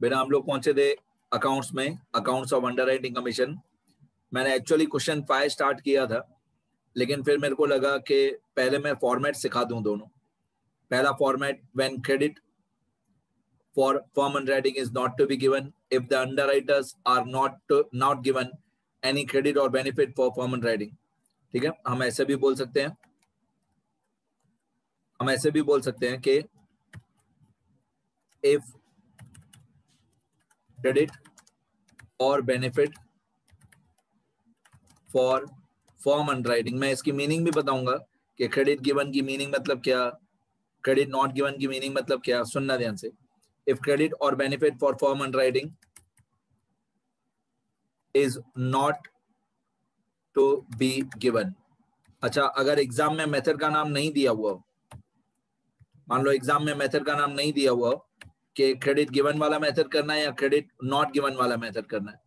बिना हम लोग पहुंचे थे अकाउंट्स में, अकाउंट्स ऑफ अंडरराइटिंग कमीशन। मैंने एक्चुअली क्वेश्चन 5 स्टार्ट किया था, लेकिन फिर मेरे को लगा कि पहले मैं फॉर्मेट सिखा दूं दोनों। पहला format, when credit for firm underwriting is not to be given if the underwriters are not given any credit और बेनिफिट फॉर फर्म अंडरराइटिंग। ठीक है, हम ऐसे भी बोल सकते हैं, कि इफ क्रेडिट और बेनिफिट फॉर फर्म अंडरराइटिंग। मैं इसकी मीनिंग भी बताऊंगा कि क्रेडिट गिवन की मीनिंग मतलब क्या, क्रेडिट नॉट गिवन की मीनिंग मतलब क्या, सुनना ध्यान से। इफ क्रेडिट और benefit for firm underwriting is not to be given. अच्छा, अगर एग्जाम में मेथड का नाम नहीं दिया हुआ, मान लो एग्जाम में मेथड का नाम नहीं दिया हुआ कि क्रेडिट गिवन वाला मेथड करना है या क्रेडिट नॉट गिवन वाला मेथड करना है,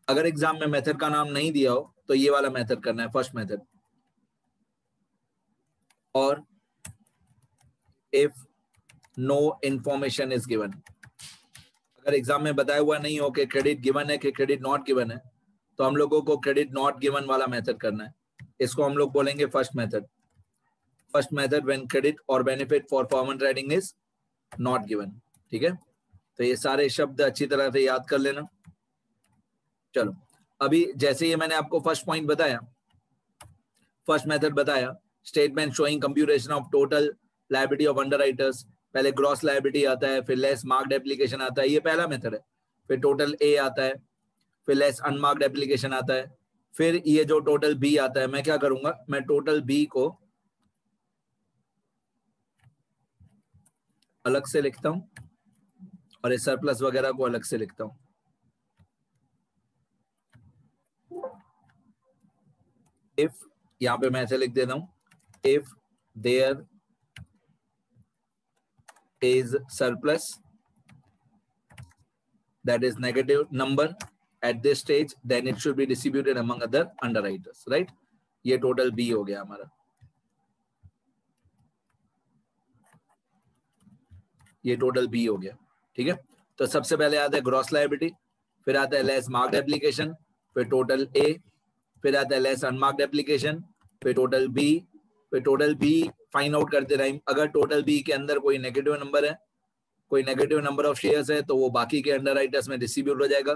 अगर एग्जाम में मेथड का नाम नहीं दिया हो तो ये वाला मेथड करना है, फर्स्ट मेथड। और if no information is given, अगर एग्जाम में बताया हुआ नहीं हो कि क्रेडिट गिवन है कि क्रेडिट नॉट गिवन है, तो हम लोगों को क्रेडिट नॉट गिवन वाला मेथड करना है। इसको हम लोग बोलेंगे first method. First method when credit और benefit for firm underwriting is not given. ठीक है, तो ये सारे शब्द अच्छी तरह से याद कर लेना। चलो, अभी जैसे ये मैंने आपको फर्स्ट पॉइंट बताया, फर्स्ट मेथड बताया, statement showing computation of total liability of underwriters. पहले ग्रॉस लायबिलिटी आता है, फिर लेस मार्क्ड एप्लीकेशन आता है, ये पहला मेथड है। फिर टोटल ए आता है, फिर लेस अनमार्क्ड एप्लीकेशन आता है, फिर ये जो टोटल बी आता है। मैं क्या करूंगा, मैं टोटल बी को अलग से लिखता हूं और इस सरप्लस वगैरह को अलग से लिखता हूं। इफ, यहां पे मैं ऐसे लिख देता हूं, if there is surplus that is negative number at this stage, then it should be distributed among other underwriters, right? ये टोटल बी हो गया हमारा, ये टोटल बी हो गया। ठीक है, तो सबसे पहले आता है ग्रॉस लायबिलिटी, फिर आता है लेस मार्क्ड एप्लीकेशन, फिर टोटल ए, फिर आता है लेस अनमार्क्ड एप्लीकेशन, फिर टोटल बी, फिर टोटल बी फाइंड आउट करते रहे। अगर टोटल बी के अंदर कोई नेगेटिव नंबर है, कोई नेगेटिव नंबर ऑफ शेयर्स है, तो वो बाकी के अंडरराइटर्स में डिस्ट्रीब्यूट हो जाएगा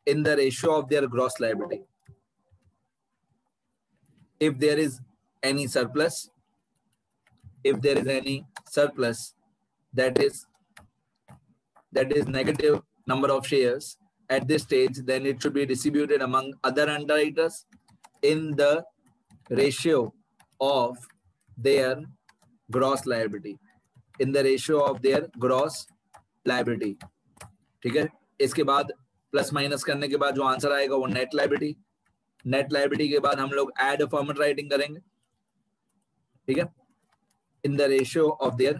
in the ratio of their gross liability. If there is any surplus, if there is any surplus that is negative number of shares at this stage, then it should be distributed among other underwriters in the ratio of their gross liability, in the ratio of their gross liability। ठीक है, इसके बाद plus minus करने के बाद जो answer आएगा वो नेट लायबिलिटी। नेट लायबिलिटी के बाद हम लोग एड फर्म अंडरराइटिंग करेंगे। ठीक है, in the ratio of their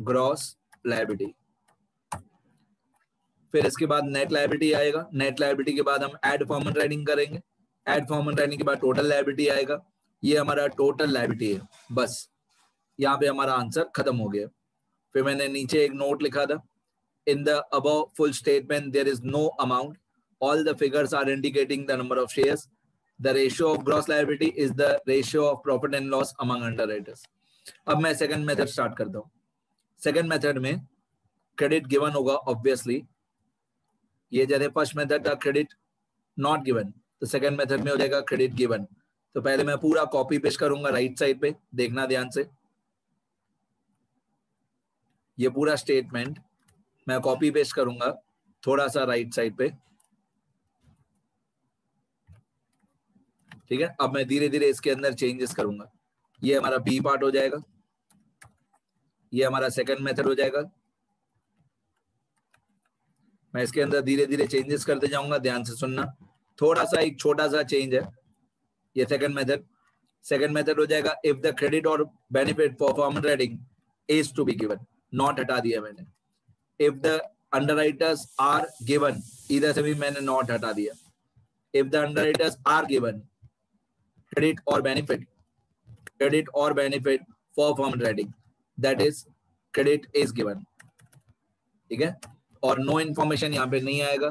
gross liability। फिर इसके बाद नेट लायबिलिटी आएगा, नेट लायबिलिटी के बाद हम एड फर्म अंडरराइटिंग करेंगे, एड फर्म अंडरराइटिंग के बाद टोटल लायबिलिटी आएगा। ये हमारा टोटल लायबिलिटी है, बस यहाँ पे हमारा आंसर खत्म हो गया। फिर मैंने नीचे एक नोट लिखा था, in the above full statement there is no amount, all the figures are indicating the number of shares, the ratio of gross liability is the ratio of profit and loss among underwriters. अब मैं second method start करता हूं। Second method में credit given होगा obviously, ये जैसे first method था credit not given, तो सेकंड मेथड में हो जाएगा क्रेडिट गिवन। तो पहले मैं पूरा कॉपी पेस्ट करूंगा राइट साइड पे, देखना ध्यान से, ये पूरा स्टेटमेंट मैं कॉपी पेस्ट करूंगा थोड़ा सा राइट साइड पे। ठीक है, अब मैं धीरे धीरे इसके अंदर चेंजेस करूंगा। ये हमारा बी पार्ट हो जाएगा, ये हमारा सेकंड मेथड हो जाएगा। मैं इसके अंदर धीरे धीरे चेंजेस करते जाऊंगा, ध्यान से सुनना। थोड़ा सा एक छोटा सा चेंज है, ये सेकंड मेथड हो जाएगा इफ द क्रेडिट और benefit for firm underwriting is to be given, not हटा दिया मैंने। If the underwriters are given, इधर से भी मैंने नॉट हटा दिया। If the underwriters are given credit और benefit for firm underwriting, that is credit is given. ठीक है, और नो इन्फॉर्मेशन यहाँ पे नहीं आएगा,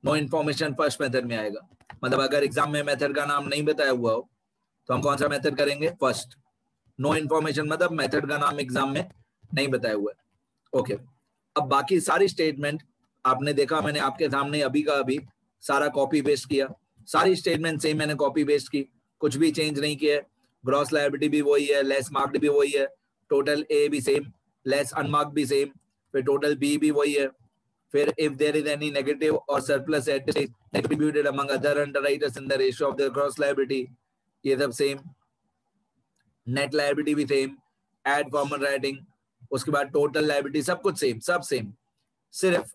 नो इन्फॉर्मेशन फर्स्ट मेथड में आएगा। मतलब अगर एग्जाम में मेथड का नाम नहीं बताया हुआ हो तो हम कौन सा मेथड करेंगे, फर्स्ट। नो इन्फॉर्मेशन मतलब मेथड का नाम एग्जाम में नहीं बताया हुआ है। ओके, अब बाकी सारी स्टेटमेंट आपने देखा, मैंने आपके सामने अभी का अभी सारा कॉपी पेस्ट किया, सारी स्टेटमेंट सेम मैंने कॉपी पेस्ट की, कुछ भी चेंज नहीं किया है। ग्रॉस लायबिलिटी भी वही है, लेस मार्क्ड भी वही है, टोटल ए भी सेम, लेस अनमार्क्ड भी सेम, फिर टोटल बी भी वही है, फिर if there is any negative or surplus assets attributed among other underwriters in the ratio of the gross liability, ये सब सेम, नेट लायबिलिटी भी सेम, एड कॉमन राइटिंग, उसके बाद टोटल लायबिलिटी, सब कुछ सेम, सब सेम। सिर्फ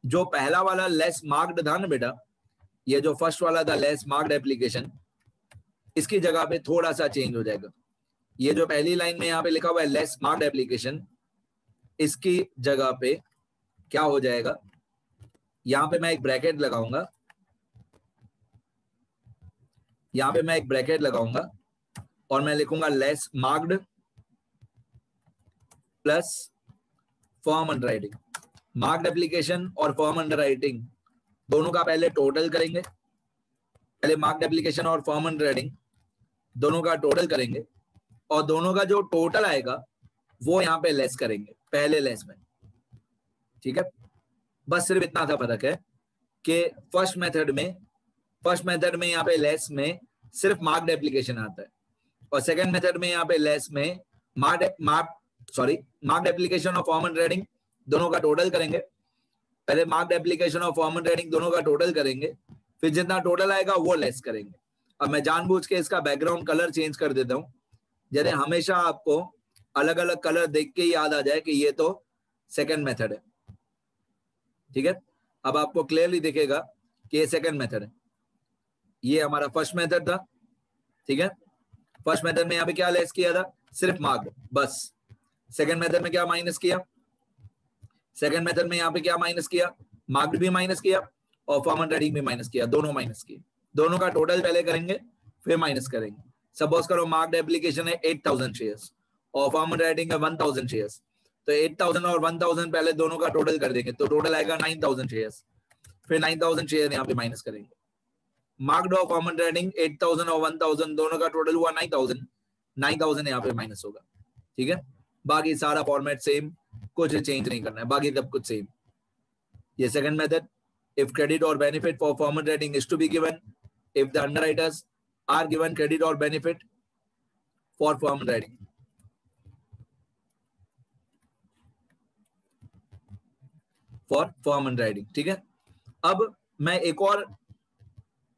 जो पहला वाला लेस मार्क्ड था ना बेटा, ये जो फर्स्ट वाला था लेस मार्क्ड एप्लीकेशन, इसकी जगह पे थोड़ा सा चेंज हो जाएगा। ये जो पहली लाइन में यहाँ पे लिखा हुआ है लेस मार्क्ड एप्लीकेशन, इसकी जगह पे क्या हो जाएगा, यहां पे मैं एक ब्रैकेट लगाऊंगा, यहां पे मैं एक ब्रैकेट लगाऊंगा और मैं लिखूंगा less marked plus firm underwriting. Marked application और फर्म अंडरराइटिंग दोनों का पहले टोटल करेंगे, पहले मार्क्ड एप्लीकेशन और फर्म अंडरराइटिंग दोनों का टोटल करेंगे, और दोनों का जो टोटल आएगा वो यहाँ पे लेस करेंगे पहले लेस में। ठीक है, बस सिर्फ इतना सा फर्क है कि फर्स्ट मेथड में यहाँ पे लेस में सिर्फ मार्क्ड एप्लीकेशन आता है, और सेकंड मेथड में यहाँ पे लेस में मार्क्ड एप्लीकेशन और फॉर्म एंड रेडिंग दोनों का टोटल करेंगे। पहले मार्क्ड एप्लीकेशन और फॉर्म एंड रेडिंग दोनों का टोटल करेंगे, फिर जितना टोटल आएगा वो लेस करेंगे। अब मैं जानबूझ के इसका बैकग्राउंड कलर चेंज कर देता हूँ, जैसे हमेशा आपको अलग अलग कलर देख के ही याद आ जाए कि ये तो सेकंड मेथड है। ठीक है, अब आपको क्लियरली दिखेगा कि ये सेकंड मेथड है, ये हमारा फर्स्ट मेथड था। ठीक है, फर्स्ट मेथड में यहाँ पे क्या लेस किया था, सिर्फ मार्क्ड, बस। सेकंड मेथड में क्या माइनस किया, सेकंड मेथड में यहाँ पे क्या माइनस किया, मार्क्ड भी माइनस किया और फॉर्म एंड रेडिंग भी माइनस किया, दोनों माइनस किए। दोनों का टोटल पहले करेंगे फिर माइनस करेंगे। सपोज करो मार्क्ड एप्लीकेशन है 8000 शेयर्स और फॉर्म एंड रेडिंग है 1000 शेयर्स, तो 8000 और 1000 पहले दोनों का टोटल कर देंगे, तो टोटल आएगा 9000 शेयर्स, फिर 9000 शेयर यहाँ पे माइनस करेंगे। मार्क्ड और फॉर्म एंड रेडिंग 8000 और 1000 दोनों का टोटल हुआ 9000 यहाँ पे माइनस होगा। ठीक है, बाकी सारा फॉर्मेट सेम, कुछ चेंज नहीं करना है, बाकी सब कुछ सेम। ये second method, if credit or benefit for form and rating is to be given, if the underwriters are given credit or benefit for form and rating, for form and rating। ठीक है, अब मैं एक और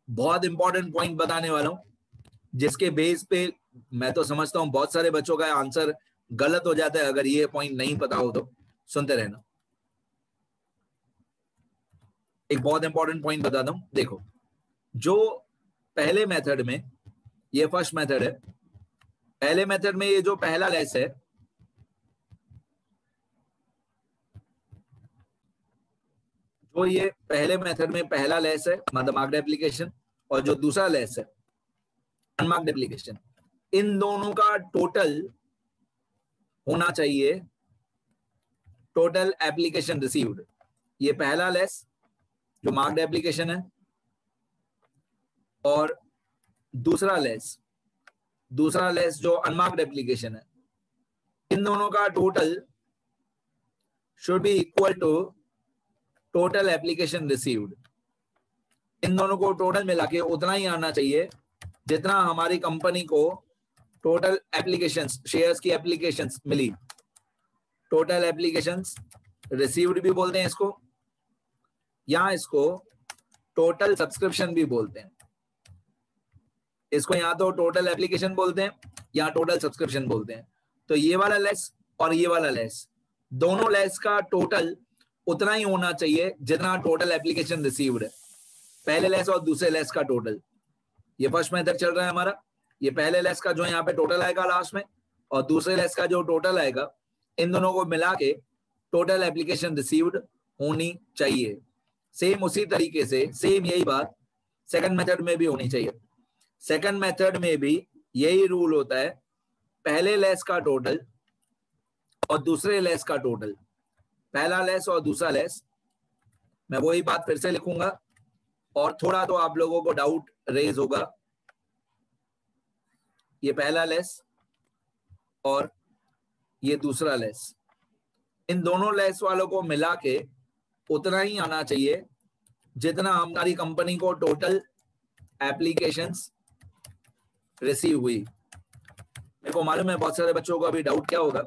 बहुत important point बताने वाला हूं जिसके बेस पे मैं तो समझता हूं बहुत सारे बच्चों का आंसर गलत हो जाता है अगर ये पॉइंट नहीं पता हो तो। सुनते रहना, एक बहुत इंपॉर्टेंट पॉइंट बताता हूं। देखो, जो पहले मेथड में, ये फर्स्ट मेथड है, पहले मेथड में ये जो पहला लेस है, जो ये पहले मेथड में पहला लेस है मतलब मार्क्ड एप्लीकेशन, और जो दूसरा लेस है अनमार्क्ड एप्लीकेशन, इन दोनों का टोटल होना चाहिए टोटल एप्लीकेशन रिसीव्ड। ये पहला लेस जो मार्क्ड एप्लीकेशन है और दूसरा लेस जो अनमार्क्ड एप्लीकेशन है, इन दोनों का total should be equal to total application received. इन दोनों को टोटल मिला के उतना ही आना चाहिए जितना हमारी कंपनी को टोटल एप्लीकेशंस, शेयर्स की एप्लीकेशंस मिली। टोटल एप्लीकेशंस रिसीव्ड भी बोलते हैं इसको, या इसको टोटल सब्सक्रिप्शन भी बोलते हैं। इसको या तो टोटल एप्लीकेशन बोलते हैं या टोटल सब्सक्रिप्शन बोलते हैं। तो ये वाला लेस और ये वाला लेस, दोनों लेस का टोटल उतना ही होना चाहिए जितना टोटल एप्लीकेशन रिसीव्ड है। पहले लेस और दूसरे लेस का टोटल, ये फर्स्ट मेथड चल रहा है हमारा, ये पहले लेस का जो यहाँ पे टोटल आएगा लास्ट में और दूसरे लेस का जो टोटल आएगा, इन दोनों को मिला के टोटल एप्लीकेशन रिसीव्ड होनी चाहिए। सेम उसी तरीके से सेम यही बात सेकंड मेथड में भी होनी चाहिए। सेकंड मेथड में भी यही रूल होता है, पहले लेस का टोटल और दूसरे लेस का टोटल पहला लेस और दूसरा लेस, मैं वही बात फिर से लिखूंगा और थोड़ा तो आप लोगों को डाउट रेज होगा। ये पहला लेस और ये दूसरा लेस, इन दोनों लेस वालों को मिला के उतना ही आना चाहिए जितना हमारी कंपनी को टोटल एप्लीकेशंस रिसीव हुई। मेरे को मालूम है बहुत सारे बच्चों को अभी डाउट क्या होगा,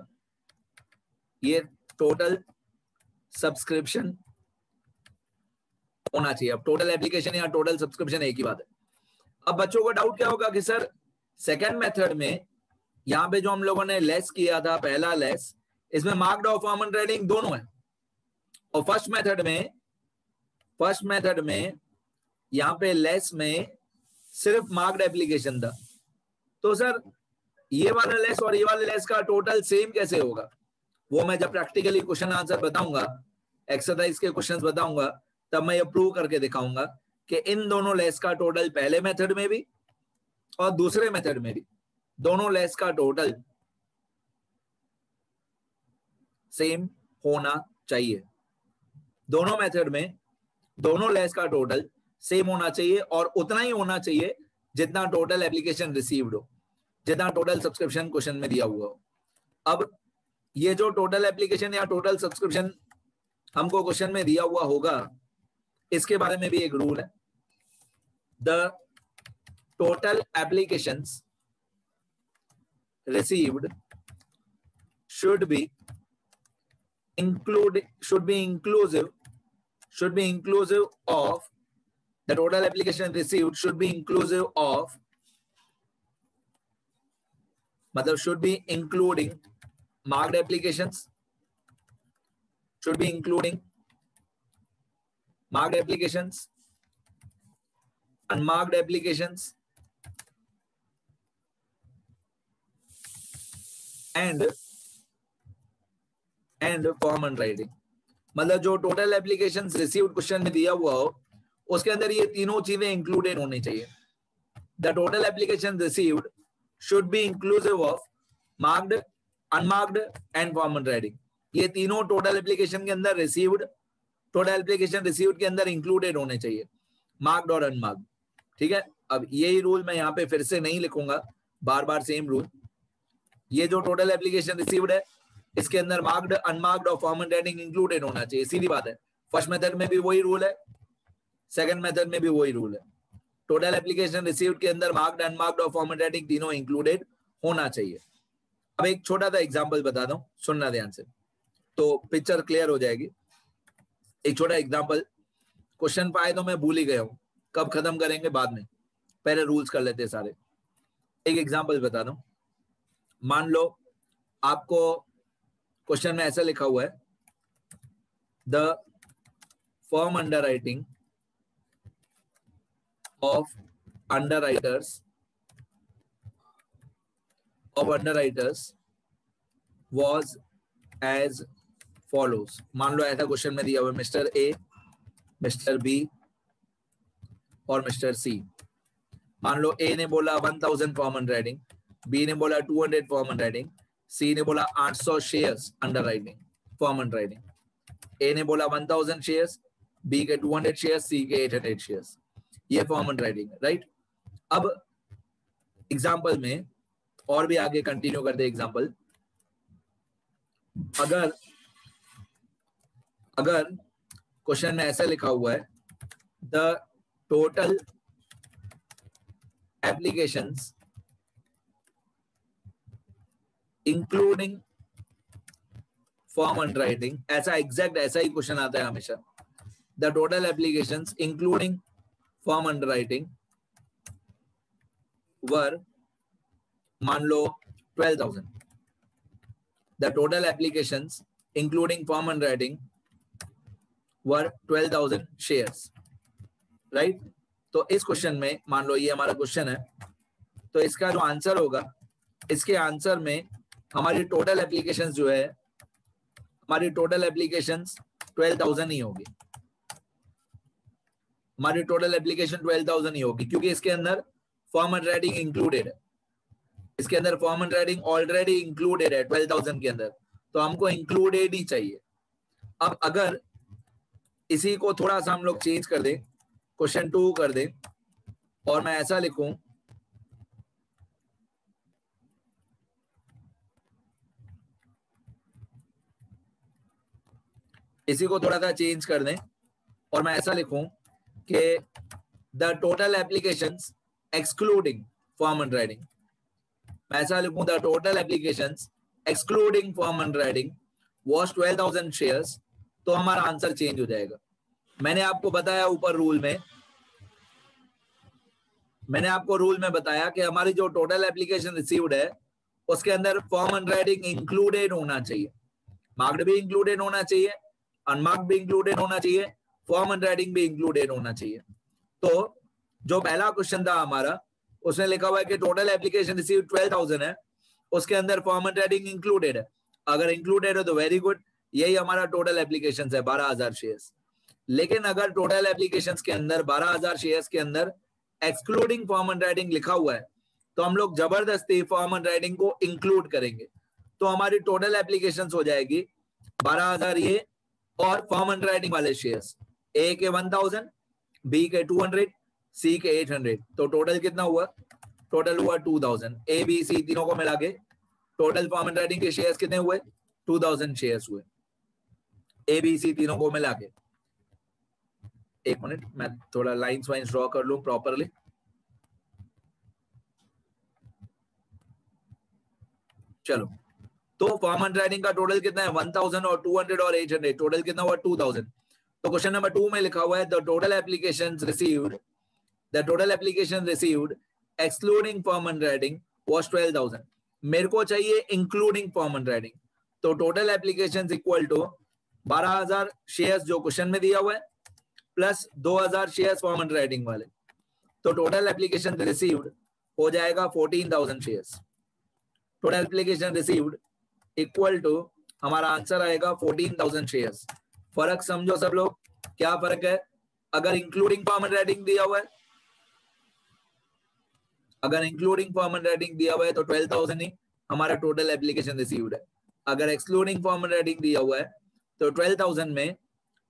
ये टोटल सब्सक्रिप्शन होना चाहिए। अब टोटल एप्लीकेशन या टोटल सब्सक्रिप्शन एक ही बात है। अब बच्चों को डाउट क्या होगा कि सर सेकेंड मेथड में यहाँ पे जो हम लोगों ने लेस किया था, पहला लेस, इसमें मार्क्ड और फॉर्म एंड राइटिंग दोनों है, और फर्स्ट मेथड में यहाँ पे लेस में सिर्फ मार्क्ड एप्लीकेशन था। तो सर ये वाला लेस और ये वाले लेस का टोटल सेम कैसे होगा, वो मैं जब प्रैक्टिकली क्वेश्चन आंसर बताऊंगा, एक्सरसाइज के क्वेश्चंस बताऊंगा, तब मैं ये प्रूव करके दिखाऊंगा कि इन दोनों लेस का टोटल पहले मेथड में भी और दूसरे मेथड में भी दोनों लेस का टोटल सेम होना चाहिए। दोनों मेथड में दोनों लेस का टोटल सेम होना चाहिए और उतना ही होना चाहिए जितना टोटल एप्लीकेशन रिसीव्ड हो, जितना टोटल सब्सक्रिप्शन क्वेश्चन में दिया हुआ हो। अब ये जो टोटल एप्लीकेशन या टोटल सब्सक्रिप्शन हमको क्वेश्चन में दिया हुआ होगा, इसके बारे में भी एक रूल है। The total applications received should be inclusive of the total application received should be inclusive of, मतलब should be including marked applications, should be including marked applications, unmarked applications, and form and writing. मतलब जो total applications received question में दिया हुआ हो उसके अंदर ये तीनों चीजें इंक्लूडेड होनी चाहिए। The total application received should be inclusive of marked, unmarked and form and writing. ये तीनों टोटल एप्लीकेशन के अंदर रिसीव्ड, टोटल एप्लीकेशन रिसीव्ड के अंदर इंक्लूडेड होने चाहिए, मार्क्ड और अनमार्क्ड। ठीक है, अब यही रूल मैं यहाँ पे फिर से नहीं लिखूंगा बार बार, सेम रूल। ये जो टोटल एप्लीकेशन रिसीव्ड है इसके अंदर मार्क्ड, अनमार्क्ड और फॉर्म एंड राइटिंग इंक्लूडेड होना चाहिए, सीधी बात है। फर्स्ट मेथड में भी वही रूल है, सेकंड मेथड में भी वही रूल है। टोटल एप्लीकेशन रिसीव्ड के अंदर मार्क्ड, अनमार्क्ड और फॉर्म एंड राइटिंग तीनों इंक्लूडेड होना चाहिए। अब एक छोटा सा एग्जांपल बता दूं, सुनना ध्यान से तो पिक्चर क्लियर हो जाएगी। एक छोटा एग्जांपल, क्वेश्चन पाए तो मैं भूल ही गया हूं, कब खत्म करेंगे बाद में, पहले रूल्स कर लेते सारे। एक एग्जांपल बता दूं, मान लो आपको क्वेश्चन में ऐसा लिखा हुआ है, the firm underwriting of underwriters was as follows। मान लो ऐसा क्वेश्चन में दिया हुआ है, मिस्टर ए, मिस्टर बी और मिस्टर सी। मान लो ए ने बोला 1000 फॉर्म अंडरराइटिंग, बी ने बोला 200 फॉर्म अंडरराइटिंग, सी ने बोला 800 शेयर्स अंडरराइटिंग, फॉर्म अंडरराइटिंग। ए ने बोला 1000 शेयर्स, बी के 200 शेयर्स, सी के 800 शेयर्स। ये फॉर्म अंडरराइटिंग, राइट। अब एग्जांपल में और भी आगे कंटिन्यू करते एग्जांपल। अगर क्वेश्चन में ऐसा लिखा हुआ है, the total applications including form underwriting, ऐसा एग्जैक्ट ऐसा ही क्वेश्चन आता है हमेशा। The total applications including form underwriting were, मान लो 12,000। The total applications including form and writing were 12,000 shares, right? तो इस क्वेश्चन में मान लो ये हमारा क्वेश्चन है, तो इसका जो आंसर होगा, इसके आंसर में हमारी टोटल एप्लीकेशंस जो है, हमारी टोटल एप्लीकेशंस 12,000 ही होगी। हमारी टोटल एप्लीकेशन 12,000 ही होगी, क्योंकि इसके अंदर फॉर्म एंड राइटिंग इंक्लूडेड है। इसके अंदर form and writing already included है 12,000 के अंदर, तो हमको इंक्लूडेड ही चाहिए। अब अगर इसी को थोड़ा सा हम लोग चेंज कर दें, क्वेश्चन 2 कर दें, और मैं ऐसा लिखूं, इसी को थोड़ा सा चेंज कर दें और मैं ऐसा लिखूं कि the total applications excluding form and writing, मैं ऐसा लिखूं the total applications excluding form and writing was 12,000 shares, तो हमारा आंसर चेंज हो जाएगा। मैंने आपको बताया ऊपर रूल में, मैंने आपको रूल में बताया कि हमारी जो टोटल एप्लीकेशन रिसीव्ड है उसके अंदर फॉर्म एंड राइटिंग इंक्लूडेड होना चाहिए, मार्क्ड भी इंक्लूडेड होना चाहिए, अनमार्क्ड भी इंक्लूडेड होना चाहिए, फॉर्म एंड राइटिंग भी इंक्लूडेड होना चाहिए। तो जो पहला क्वेश्चन था हमारा, उसने लिखा हुआ है कि टोटल एप्लीकेशन रिसीव्ड 12,000 है, उसके अंदर फॉर्म एंड राइटिंग इंक्लूडेड है। अगर इंक्लूडेड है तो वेरी गुड, यही हमारा टोटल एप्लीकेशन है 12,000 शेयर्स। लेकिन अगर टोटल एप्लीकेशन के अंदर 12,000 शेयर्स के अंदर एक्सक्लूडिंग फॉर्म एंड राइटिंग लिखा हुआ है, तो हम लोग जबरदस्ती फॉर्म एंड राइटिंग को इंक्लूड करेंगे, तो हमारी टोटल एप्लीकेशन हो जाएगी 12,000 ये और फॉर्म एंड राइटिंग वाले शेयर्स, ए के 1,000, बी के 200, सी के 800, तो टोटल कितना हुआ? टोटल हुआ 2,000। ए बी सी तीनों को मिला के टोटल फॉर्म एंड राइटिंग के शेयर्स कितने हुए? 2,000 शेयर्स हुए, ए बी सी तीनों को मिला के। एक मिनट, मैं थोड़ा लाइंस वाइंस ड्रॉ कर लूं प्रॉपरली। चलो, तो फॉर्म एंड राइटिंग का टोटल कितना है? 1,000 और 200 और 800, टोटल कितना हुआ? 2,000। तो क्वेश्चन नंबर 2 में लिखा हुआ है the total applications received excluding form and writing was 12,000। मेरे को चाहिए इंक्लूडिंग फॉर्म एंड राइटिंग, तो total applications equal to 12,000 shares जो क्वेश्चन में दिया हुआ है plus 2,000 shares form and writing वाले, तो टोटल एप्लीकेशन रिसीव्ड हो जाएगा 14,000 shares. Total application received equal to हमारा आंसर आएगा 14,000 शेयर्स। फर्क समझो सब लोग, क्या फर्क है? अगर इंक्लूडिंग फॉर्म एंड राइटिंग दिया हुआ है, अगर इंक्लूडिंग फॉर्म एंड राइटिंग दिया हुआ है तो 12,000 ही हमारा टोटल एप्लीकेशन रिसीव्ड है। अगर एक्सक्लूडिंग फॉर्म एंड राइटिंग दिया हुआ है तो 12,000 में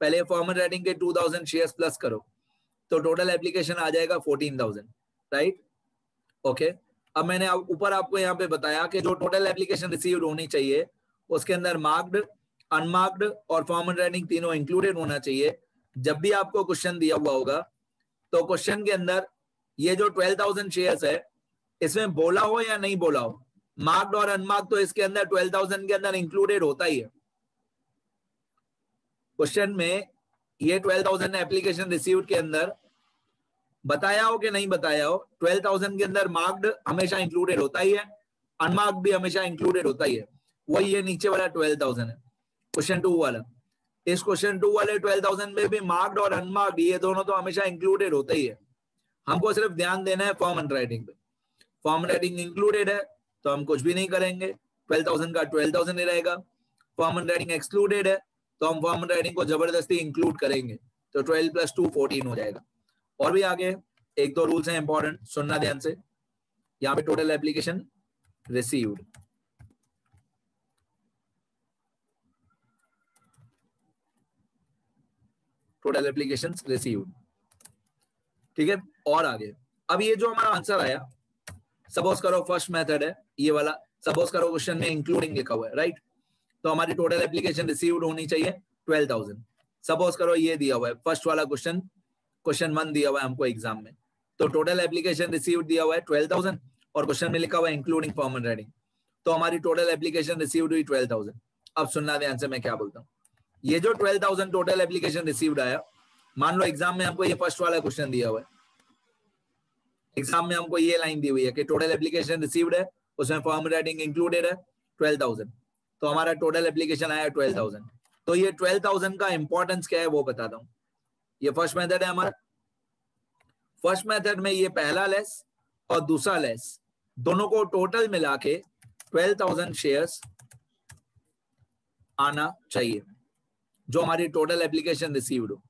पहले फॉर्म एंड राइटिंग के 2,000 शेयर्स प्लस करो, तो टोटल एप्लीकेशन आ जाएगा 14,000, राइट? ओके, अब मैंने ऊपर आपको यहाँ पे बताया कि जो टोटल एप्लीकेशन रिसीव्ड होनी चाहिए उसके अंदर मार्क्ड, अनमार्क्ड और फॉर्म एंड राइटिंग तीनों इंक्लूडेड होना चाहिए। जब भी आपको क्वेश्चन दिया हुआ होगा तो क्वेश्चन के अंदर ये जो 12,000 शेयर्स है इसमें बोला हो या नहीं बोला हो, मार्क्ड और अनमार्क्ड तो इसके अंदर 12,000 के अंदर इंक्लूडेड होता ही है। क्वेश्चन में ये 12,000 एप्लीकेशन रिसीव्ड के अंदर बताया हो कि नहीं बताया हो, 12,000 के अंदर मार्क्ड हमेशा इंक्लूडेड होता ही है, अनमार्क्ड भी हमेशा इंक्लूडेड होता ही है। वही ये नीचे वाला 12,000 है, क्वेश्चन 2 वाला। इस क्वेश्चन 2 वाले 12,000 में भी मार्क्ड और अनमार्क्ड ये दोनों तो हमेशा इंक्लूडेड होता ही है। हमको सिर्फ ध्यान देना है फॉर्म एंड राइटिंग पे। फॉर्म एंड राइटिंग इंक्लूडेड है तो हम कुछ भी नहीं करेंगे, 12,000 का 12,000 ही रहेगा। फॉर्म एंड राइटिंग एक्सक्लूडेड है तो हम फॉर्म एंड राइटिंग को जबरदस्ती इंक्लूड करेंगे, तो 12 + 2 14 हो जाएगा। और भी आगे एक दो रूल्स हैं इंपॉर्टेंट, सुनना ध्यान से। यहाँ पे total application received, total application received, ठीक है। और आगे अब ये जो हमारा आंसर आया, सपोज करो फर्स्ट मेथड है ये वाला, सपोज करो क्वेश्चन में इंक्लूडिंग लिखा हुआ है, राइट? तो हमारी टोटल एप्लीकेशन रिसीव्ड होनी चाहिए 12,000। सपोज करो ये दिया हुआ है फर्स्ट वाला क्वेश्चन, क्वेश्चन 1 दिया हुआ है हमको एग्जाम में, तो टोटल एप्लीकेशन रिसीव्ड दिया हुआ है 12,000 और क्वेश्चन में लिखा हुआ है इंक्लूडिंग फॉर्म एंड राइटिंग, तो हमारी टोटल एप्लीकेशन रिसीव्ड हुई 12,000। अब सुनना ध्यान से मैं क्या बोलता हूँ। ये जो 12,000 टोटल एप्लीकेशन रिसीव्ड आया, मान लो एग्जाम में हमको ये फर्स्ट वाला क्वेश्चन दिया हुआ है, एग्जाम में हमको ये लाइन दी हुई है कि टोटल एप्लीकेशन रिसीव्ड है, उसमें फॉर्म राइटिंग इंक्लूडेड है 12,000, तो हमारा टोटल एप्लीकेशन आया 12,000। तो ये 12,000 का इंपॉर्टेंस क्या है वो बताता हूं। ये फर्स्ट मेथड है हमारा। फर्स्ट मेथड में ये पहला लेस और दूसरा लेस दोनों को टोटल मिला के 12,000 शेयर्स आना चाहिए जो हमारी टोटल एप्लीकेशन रिसीव्ड हो।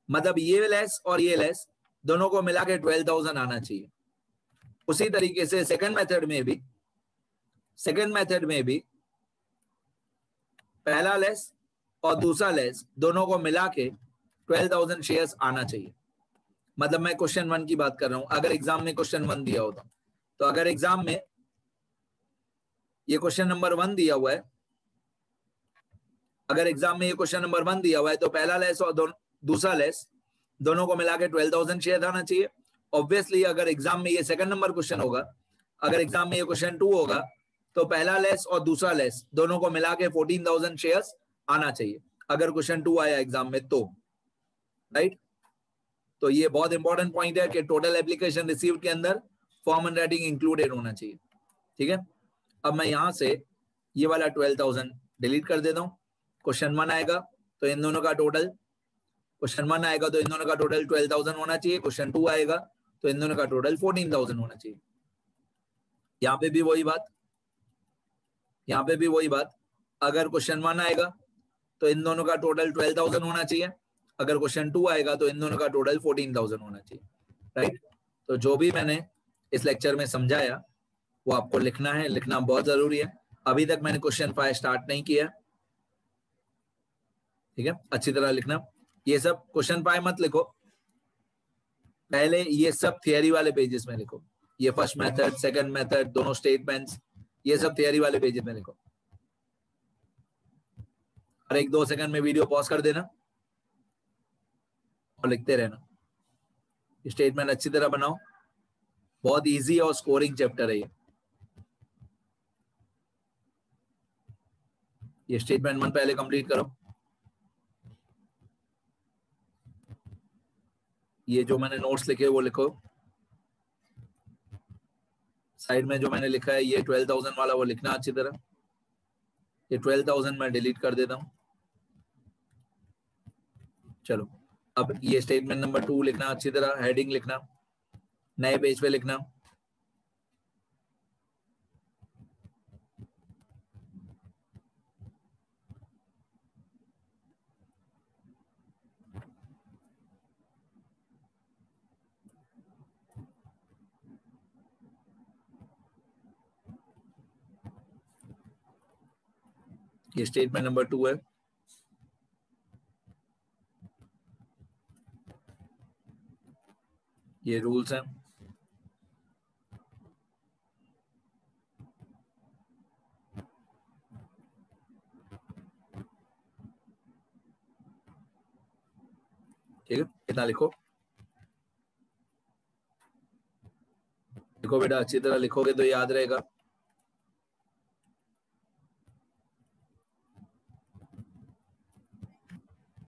मतलब ये लेस और ये लेस दोनों को मिला के 12,000 आना चाहिए। उसी तरीके से सेकंड मेथड में भी पहला लेस और दूसरा लेस, दोनों को मिला के 12,000 शेयर्स आना चाहिए। मतलब मैं क्वेश्चन 1 की बात कर रहा हूं। अगर एग्जाम में क्वेश्चन 1 दिया होता, तो अगर एग्जाम में ये क्वेश्चन नंबर 1 दिया हुआ है, अगर एग्जाम में ये क्वेश्चन नंबर 1 दिया हुआ है, तो पहला लेस और दूसरा लेस दोनों को मिला के 12,000 शेयर आना चाहिए। ऑब्वियसली अगर एग्जाम में ये सेकंड नंबर क्वेश्चन होगा, अगर एग्जाम में ये क्वेश्चन 2 होगा, तो पहला लेस और दूसरा लेस दोनों को मिला के 14,000 शेयर्स आना चाहिए, अगर क्वेश्चन 2 आया एग्जाम में तो, राइट। तो ये बहुत इंपॉर्टेंट पॉइंट है कि टोटल एप्लीकेशन रिसीव्ड के अंदर फॉर्म एंड राइटिंग इंक्लूडेड होना चाहिए, ठीक है। अब मैं यहां से ये वाला 12,000 डिलीट कर देता हूं। क्वेश्चन 1 आएगा तो इन दोनों का टोटल, क्वेश्चन 1 आएगा तो इन दोनों का टोटल 12,000 होना चाहिए। क्वेश्चन 2 आएगा तो इन दोनों का टोटल 14,000 होना चाहिए। यहाँ पे भी वही बात, यहाँ पे भी वही बात, अगर क्वेश्चन 1 आएगा तो इन दोनों का टोटल 12,000 होना चाहिए। अगर क्वेश्चन 2 आएगा तो इन दोनों का टोटल 14,000 होना चाहिए, राइट। तो जो भी मैंने इस लेक्चर में समझाया वो आपको लिखना है, लिखना बहुत जरूरी है। अभी तक मैंने क्वेश्चन 5 स्टार्ट नहीं किया, ठीक है, अच्छी तरह लिखना। ये सब क्वेश्चन 5 मत लिखो, पहले ये सब थियरी वाले पेजेस में लिखो। ये फर्स्ट मेथड, सेकंड मेथड, दोनों स्टेटमेंट्स, ये सब थियरी वाले पेजेस में लिखो। और 1-2 सेकंड में वीडियो पॉज कर देना और लिखते रहना। स्टेटमेंट अच्छी तरह बनाओ, बहुत इजी और स्कोरिंग चैप्टर है ये स्टेटमेंट 1 पहले कंप्लीट करो। ये जो मैंने नोट्स लिखे वो लिखो। साइड में जो मैंने लिखा है ये 12,000 वाला वो लिखना अच्छी तरह। ये 12,000 मैं डिलीट कर देता हूं। चलो अब ये स्टेटमेंट नंबर 2 लिखना अच्छी तरह, हेडिंग लिखना, नए पेज पे लिखना। ये स्टेटमेंट नंबर 2 है। ये रूल्स हैं। ठीक है, कितना लिखो, लिखो बेटा, अच्छी तरह लिखोगे तो याद रहेगा।